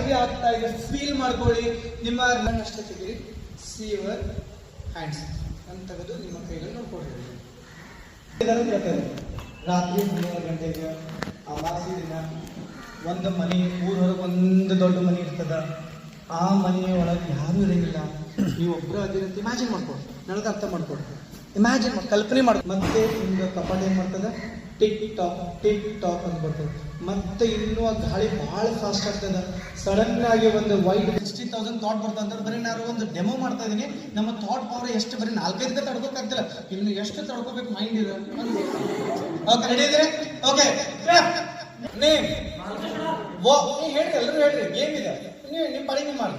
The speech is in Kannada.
ಹೆವಿ ಆಗ್ತಾ ಇದೆ ಫೀಲ್ ಮಾಡ್ಕೊಳ್ಳಿ. ನಿಮ್ಮ ಅಷ್ಟೇ ತೆಗೀರಿ. ಸಿ ಯುವರ್ ಹ್ಯಾಂಡ್ಸ್ ಅಂತ ತೆಗೆದು ನಿಮ್ಮ ಕೈಯಲ್ಲಿ ನೋಡ್ಕೊಳ್ರಿ. ರಾತ್ರಿ 12 ಗಂಟೆಗೆ ಅಮಾವಾಸ್ಯೆ ದಿನ ಒಂದು ಮನೆ ಊರೊಳಗೆ ಒಂದು ದೊಡ್ಡ ಮನೆ ಇರ್ತದ. ಆ ಮನೆಯ ಒಳಗೆ ಯಾರೂ ಇರಂಗಿಲ್ಲ, ನೀವು ಒಬ್ಬರು ಅದಿರಂತ ಇಮ್ಯಾಜಿನ್ ಮಾಡ್ಕೊಡಿ. ನನಗೆ ಅರ್ಥ ಮಾಡ್ಕೊಡಿ, ಇಮ್ಯಾಜಿನ್ ಮಾಡಿ ಕಲ್ಪನೆ ಮಾಡಿ. ಮತ್ತೆ ಹಿಂಗೆ ಕಪಾಟ್ ಏನು ಮಾಡ್ತದೆ, ಟಿಕ್ ಟಾಪ್ ಅಂತ ಬರ್ತದೆ. ಮತ್ತೆ ಇನ್ನೂ ಆ ಗಾಳಿ ಭಾಳ ಫಾಸ್ಟ್ ಆಗ್ತದೆ. ಸಡನ್ ಆಗಿ ಒಂದು 60,000 ಥಾಟ್ ಬರ್ತದೆ ಅಂತ ಬರೀ ನಾನು ಒಂದು ಡೆಮೋ ಮಾಡ್ತಾ ಇದ್ದೀನಿ. ನಮ್ಮ ಥಾಟ್ ಪವರ್ ಎಷ್ಟು ಬರೀ 4-5 ತಡ್ಕೋಕ್ಕಾಗ್ತಿಲ್ಲ, ಇನ್ನು ಎಷ್ಟು ತಡ್ಕೋಬೇಕು ಮೈಂಡ್ ಇರೋ. ಓಕೆ, ರೆಡಿ ಇದೆ? ಓಕೆ, ನೇಮ್ ಹೇಳ್ರಿ, ಎಲ್ಲರೂ ಹೇಳ್ರಿ. ಗೇಮ್ ಇದೆ, ನೀವು ನಿಮ್ಮ ಪಡಿ ನೀವು ಮಾಡಿ.